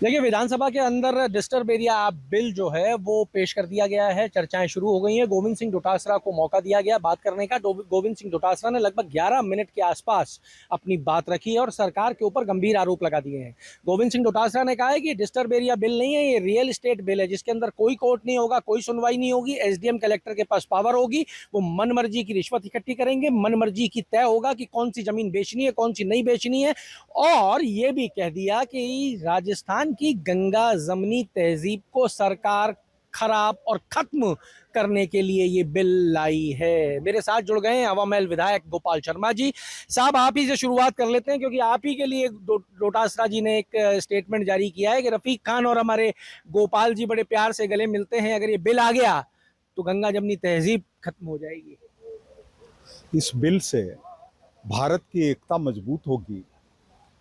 देखिए, विधानसभा के अंदर डिस्टर्ब एरिया बिल जो है वो पेश कर दिया गया है। चर्चाएं शुरू हो गई हैं। गोविंद सिंह डोटासरा को मौका दिया गया बात करने का। गोविंद सिंह डोटासरा ने लगभग 11 मिनट के आसपास अपनी बात रखी है और सरकार के ऊपर गंभीर आरोप लगा दिए हैं। गोविंद सिंह डोटासरा ने कहा है कि डिस्टर्ब एरिया बिल नहीं है, ये रियल एस्टेट बिल है, जिसके अंदर कोई कोर्ट नहीं होगा, कोई सुनवाई नहीं होगी। एसडीएम कलेक्टर के पास पावर होगी, वो मन मर्जी की रिश्वत इकट्ठी करेंगे, मन मर्जी की तय होगा कि कौन सी जमीन बेचनी है, कौन सी नहीं बेचनी है। और ये भी कह दिया कि राजस्थान की गंगा जमनी तहजीब को सरकार खराब और खत्म करने के लिए ये बिल लाई है। मेरे साथ जुड़ गए हैं हवामहल विधायक गोपाल शर्मा जी। साहब, आप ही से शुरुआत कर लेते हैं, क्योंकि आप ही के लिए डोटासरा जी ने एक स्टेटमेंट जारी किया है कि रफीक खान और हमारे गोपाल जी बड़े प्यार से गले मिलते हैं, अगर ये बिल आ गया तो गंगा जमनी तहजीब खत्म हो जाएगी। इस बिल से भारत की एकता मजबूत होगी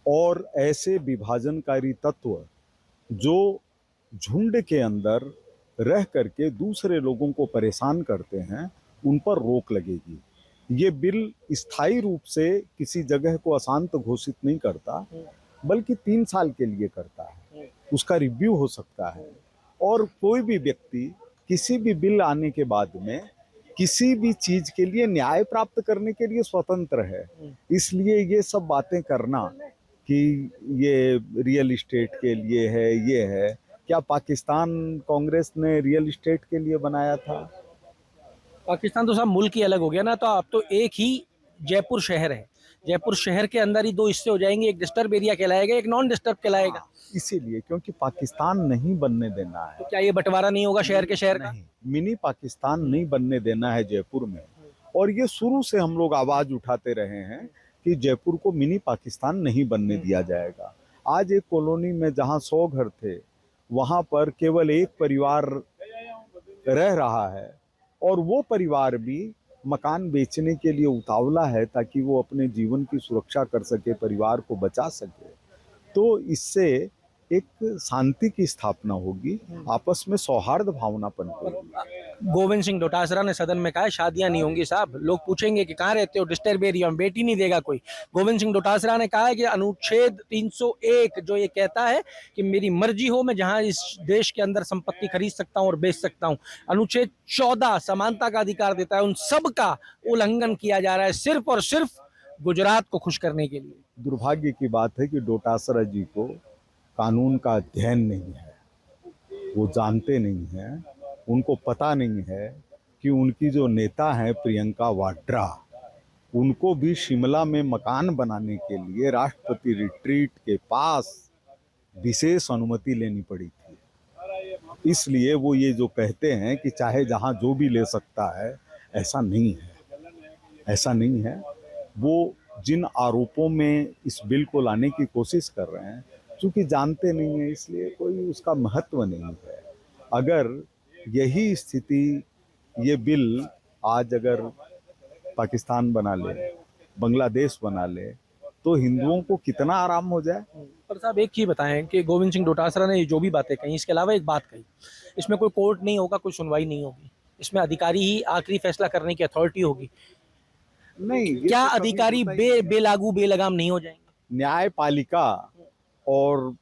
और ऐसे विभाजनकारी तत्व जो झुंड के अंदर रह करके दूसरे लोगों को परेशान करते हैं, उन पर रोक लगेगी। ये बिल स्थायी रूप से किसी जगह को अशांत घोषित नहीं करता, बल्कि 3 साल के लिए करता है। उसका रिव्यू हो सकता है और कोई भी व्यक्ति किसी भी बिल आने के बाद में किसी भी चीज के लिए न्याय प्राप्त करने के लिए स्वतंत्र है। इसलिए ये सब बातें करना कि ये रियल इस्टेट के लिए है, ये है, क्या पाकिस्तान कांग्रेस ने रियल इस्टेट के लिए बनाया था? पाकिस्तान तो साहब मुल्क ही अलग हो गया ना। तो अब तो एक ही जयपुर शहर है, जयपुर शहर के अंदर ही दो हिस्से हो जाएंगे, एक डिस्टर्ब एरिया कहलाएगा, एक नॉन डिस्टर्ब कहलाएगा। इसीलिए, क्योंकि पाकिस्तान नहीं बनने देना है। तो क्या ये बंटवारा नहीं होगा शहर के शहर का? नहीं, मिनी पाकिस्तान नहीं बनने देना है जयपुर में। और ये शुरू से हम लोग आवाज उठाते रहे हैं कि जयपुर को मिनी पाकिस्तान नहीं बनने दिया जाएगा। आज एक कॉलोनी में जहां 100 घर थे, वहां पर केवल एक परिवार रह रहा है और वो परिवार भी मकान बेचने के लिए उतावला है ताकि वो अपने जीवन की सुरक्षा कर सके, परिवार को बचा सके। तो इससे एक शांति की स्थापना होगी, आपस में सौहार्द भावना पनपेगी। गोविंद सिंह डोटासरा ने सदन में कहा शादियां नहीं होंगी साहब, लोग पूछेंगे कि कहाँ रहते हो, डिस्टर्ब एरिया में, बेटी नहीं देगा कोई। गोविंद सिंह डोटासरा ने कहा है कि अनुच्छेद 301 जो ये कहता है कि मेरी मर्जी हो, मैं जहां इस देश के अंदर संपत्ति खरीद सकता हूं और बेच सकता हूं। अनुच्छेद 14 समानता का अधिकार देता है, उन सब का उल्लंघन किया जा रहा है सिर्फ और सिर्फ गुजरात को खुश करने के लिए। दुर्भाग्य की बात है कि डोटासरा जी को कानून का अध्ययन नहीं है, वो जानते नहीं हैं, उनको पता नहीं है कि उनकी जो नेता हैं प्रियंका वाड्रा, उनको भी शिमला में मकान बनाने के लिए राष्ट्रपति रिट्रीट के पास विशेष अनुमति लेनी पड़ी थी। इसलिए वो ये जो कहते हैं कि चाहे जहां जो भी ले सकता है, ऐसा नहीं है, ऐसा नहीं है। वो जिन आरोपों में इस बिल को लाने की कोशिश कर रहे हैं, चूंकि जानते नहीं है, इसलिए कोई उसका महत्व नहीं है। अगर यही स्थिति, ये बिल आज अगर पाकिस्तान बना ले, बांग्लादेश बना ले, तो हिंदुओं को कितना आराम हो जाए। पर साहब एक चीज बताएं कि गोविंद सिंह डोटासरा ने जो भी बातें कही, इसके अलावा एक बात कही, इसमें कोई कोर्ट नहीं होगा, कोई सुनवाई नहीं होगी, इसमें अधिकारी ही आखिरी फैसला करने की अथॉरिटी होगी। नहीं, क्या तो अधिकारी बेलागू बेलगाम नहीं हो जाएंगे? न्यायपालिका और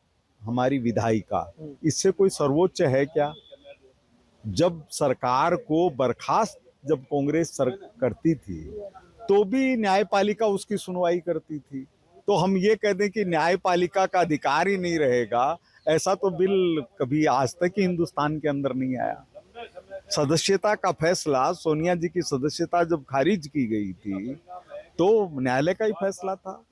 हमारी विधायिका, इससे कोई सर्वोच्च है क्या? जब सरकार को बर्खास्त जब कांग्रेस करती थी, तो भी न्यायपालिका उसकी सुनवाई करती थी। तो हम ये कह दें कि न्यायपालिका का अधिकार ही नहीं रहेगा, ऐसा तो बिल कभी आज तक ही हिंदुस्तान के अंदर नहीं आया। सदस्यता का फैसला, सोनिया जी की सदस्यता जब खारिज की गई थी, तो न्यायालय का ही फैसला था।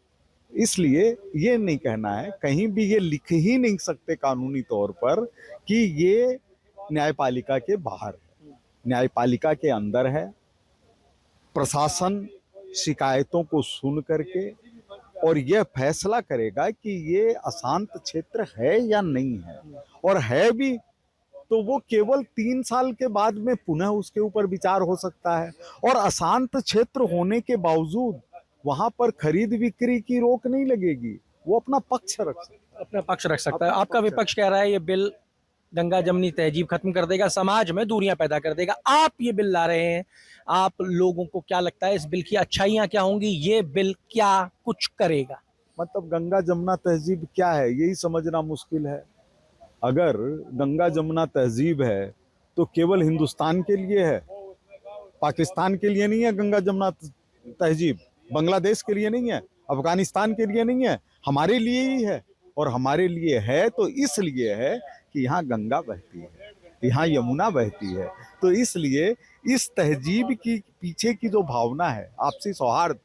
इसलिए ये नहीं कहना है, कहीं भी ये लिख ही नहीं सकते कानूनी तौर पर कि ये न्यायपालिका के बाहर है, न्यायपालिका के अंदर है। प्रशासन शिकायतों को सुन करके और यह फैसला करेगा कि ये अशांत क्षेत्र है या नहीं है, और है भी तो वो केवल 3 साल के बाद में पुनः उसके ऊपर विचार हो सकता है। और अशांत क्षेत्र होने के बावजूद वहां पर खरीद बिक्री की रोक नहीं लगेगी, वो अपना पक्ष रख सकता है। अपना पक्ष रख सकता है। आपका विपक्ष कह रहा है ये बिल गंगा जमनी तहजीब खत्म कर देगा, समाज में दूरियां पैदा कर देगा। आप ये बिल ला रहे हैं, आप लोगों को क्या लगता है इस बिल की अच्छाइयां क्या होंगी? ये बिल क्या कुछ करेगा? मतलब गंगा जमुना तहजीब क्या है, यही समझना मुश्किल है। अगर गंगा जमुना तहजीब है तो केवल हिंदुस्तान के लिए है, पाकिस्तान के लिए नहीं है। गंगा जमुना तहजीब बांग्लादेश के लिए नहीं है, अफगानिस्तान के लिए नहीं है, हमारे लिए ही है। और हमारे लिए है तो इसलिए है कि यहाँ गंगा बहती है, यहाँ यमुना बहती है। तो इसलिए इस तहजीब की पीछे की जो भावना है, आपसी सौहार्द,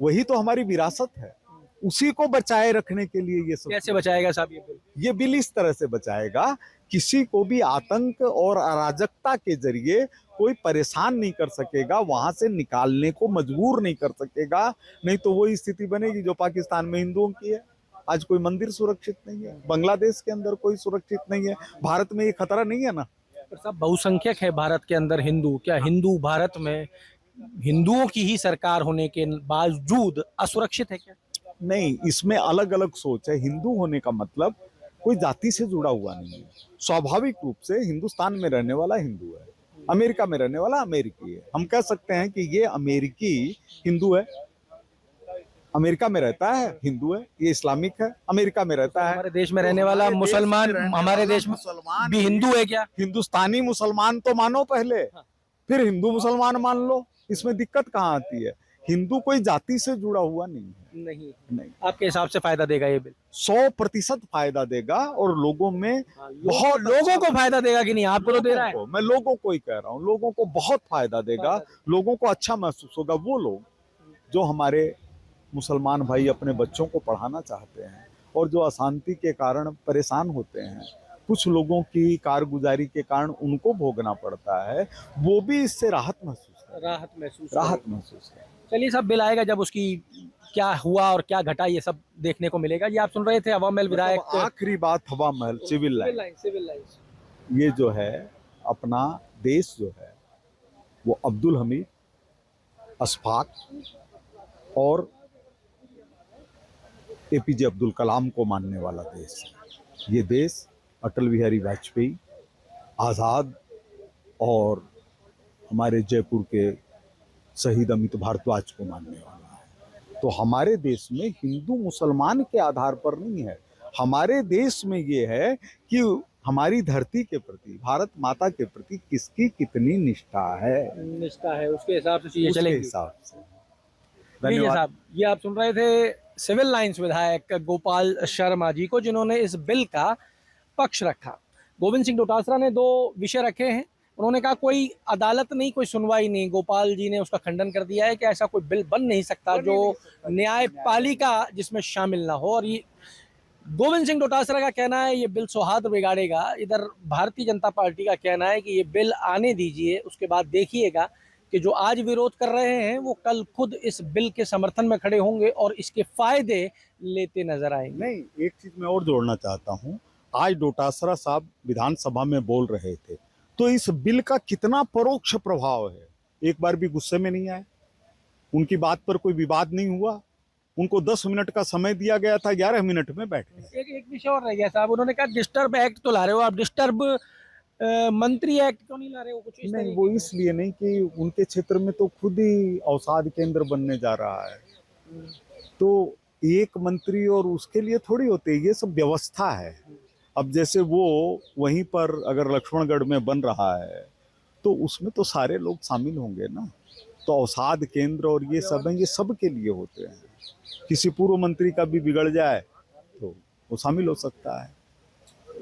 वही तो हमारी विरासत है। उसी को बचाए रखने के लिए ये सब। कैसे बचाएगा साहब ये बिल? ये बिल इस तरह से बचाएगा, किसी को भी आतंक और अराजकता के जरिए कोई परेशान नहीं कर सकेगा, वहां से निकालने को मजबूर नहीं कर सकेगा। नहीं तो वो स्थिति बनेगी जो पाकिस्तान में हिंदुओं की है। आज कोई मंदिर सुरक्षित नहीं है, बांग्लादेश के अंदर कोई सुरक्षित नहीं है, भारत में ये खतरा नहीं है ना। पर साहब बहुसंख्यक है भारत के अंदर हिंदू, क्या हिंदू भारत में हिंदुओं की ही सरकार होने के बावजूद असुरक्षित है क्या? नहीं, इसमें अलग अलग सोच है। हिंदू होने का मतलब कोई जाति से जुड़ा हुआ नहीं है। स्वाभाविक रूप से हिंदुस्तान में रहने वाला हिंदू है, अमेरिका में रहने वाला अमेरिकी है। हम कह सकते हैं कि ये अमेरिकी हिंदू है, अमेरिका में रहता है, हिंदू है। ये इस्लामिक है, अमेरिका में रहता है। हमारे देश में रहने वाला मुसलमान हमारे देश में भी हिंदू है क्या? हिंदुस्तानी मुसलमान तो मानो पहले, फिर हिंदू मुसलमान मान लो। इसमें दिक्कत कहाँ आती है? हिंदू कोई जाति से जुड़ा हुआ नहीं है। नहीं। आपके हिसाब से फायदा देगा ये बिल? 100% फायदा देगा और लोगों में बहुत लोगों को फायदा देगा कि नहीं? आपको तो दे रहा है। मैं लोगों को ही कह रहा हूँ, लोगों को बहुत फायदा देगा। लोगों को अच्छा महसूस होगा। वो लोग जो हमारे मुसलमान भाई अपने बच्चों को पढ़ाना चाहते हैं और जो अशांति के कारण परेशान होते हैं, कुछ लोगों की कारगुजारी के कारण उनको भोगना पड़ता है, वो भी इससे राहत महसूस है। चलिए साहब, बिल आएगा जब उसकी क्या हुआ और क्या घटा ये सब देखने को मिलेगा। ये आप सुन रहे थे हवा महल विधायक। आखिरी बात, हवा महल सिविल लाइन, ये जो है अपना देश जो है वो अब्दुल हमीद, अशफाक और एपीजे अब्दुल कलाम को मानने वाला देश है। ये देश अटल बिहारी वाजपेयी, आज़ाद और हमारे जयपुर के शहीद अमित भारद्वाज को मानने वाला है। तो हमारे देश में हिंदू मुसलमान के आधार पर नहीं है। हमारे देश में ये है कि हमारी धरती के प्रति, भारत माता के प्रति किसकी कितनी निष्ठा है, उसके हिसाब से चीजें चलेंगी। हिसाब से। धन्यवाद साहब। ये आप सुन रहे थे सिविल लाइंस विधायक गोपाल शर्मा जी को, जिन्होंने इस बिल का पक्ष रखा। गोविंद सिंह डोटासरा ने 2 विषय रखे हैं। उन्होंने कहा कोई अदालत नहीं, कोई सुनवाई नहीं। गोपाल जी ने उसका खंडन कर दिया है कि ऐसा कोई बिल बन नहीं सकता जो न्यायपालिका जिसमें शामिल ना हो। और ये गोविंद सिंह डोटासरा का कहना है ये बिल सौहार्द बिगाड़ेगा। इधर भारतीय जनता पार्टी का कहना है कि ये बिल आने दीजिए, उसके बाद देखिएगा कि जो आज विरोध कर रहे हैं वो कल खुद इस बिल के समर्थन में खड़े होंगे और इसके फायदे लेते नजर आएंगे। नहीं, एक चीज मैं और जोड़ना चाहता हूँ। आज डोटासरा साहब विधानसभा में बोल रहे थे, तो इस बिल का कितना परोक्ष प्रभाव है। एक बार भी गुस्से में नहीं आए, उनकी बात पर कोई विवाद नहीं हुआ। उनको 10 मिनट का समय दिया गया था, 11 मिनट में बैठ गए। एक विषय और रह गया साहब, उन्होंने कहा डिस्टर्ब एक्ट तो ला रहे हो आप, डिस्टर्ब मंत्री एक्ट क्यों नहीं ला रहे हो? कुछ नहीं, वो इसलिए नहीं कि उनके क्षेत्र में तो खुद ही अवसाद केंद्र बनने जा रहा है। तो एक मंत्री और उसके लिए थोड़ी होते, ये सब व्यवस्था है। अब जैसे वो वहीं पर अगर लक्ष्मणगढ़ में बन रहा है तो उसमें तो सारे लोग शामिल होंगे ना। तो अवसाद केंद्र और ये सब हैं, ये सब के लिए होते हैं। किसी पूर्व मंत्री का भी बिगड़ जाए तो वो शामिल हो सकता है।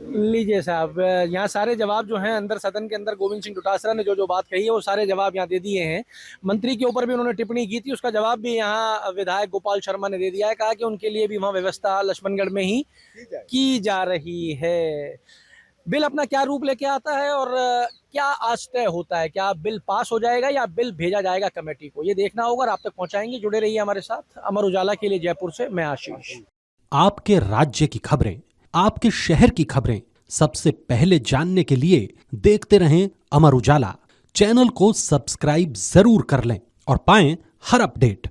लीजिए साहब, यहाँ सारे जवाब जो हैं अंदर सदन के अंदर गोविंद सिंह डोटासरा ने जो बात कही है वो सारे जवाब यहाँ दे दिए हैं। मंत्री के ऊपर भी उन्होंने टिप्पणी की थी, उसका जवाब भी यहाँ विधायक गोपाल शर्मा ने दे दिया है। कहा कि उनके लिए भी वहाँ व्यवस्था लक्ष्मणगढ़ में ही की जा रही है। बिल अपना क्या रूप लेके आता है और क्या आज तय होता है, क्या बिल पास हो जाएगा या बिल भेजा जाएगा कमेटी को, ये देखना होगा और आप तक पहुंचाएंगे। जुड़े रहिए हमारे साथ। अमर उजाला के लिए जयपुर से मैं आशीष। आपके राज्य की खबरें, आपके शहर की खबरें सबसे पहले जानने के लिए देखते रहें अमर उजाला। चैनल को सब्सक्राइब जरूर कर लें और पाएं हर अपडेट।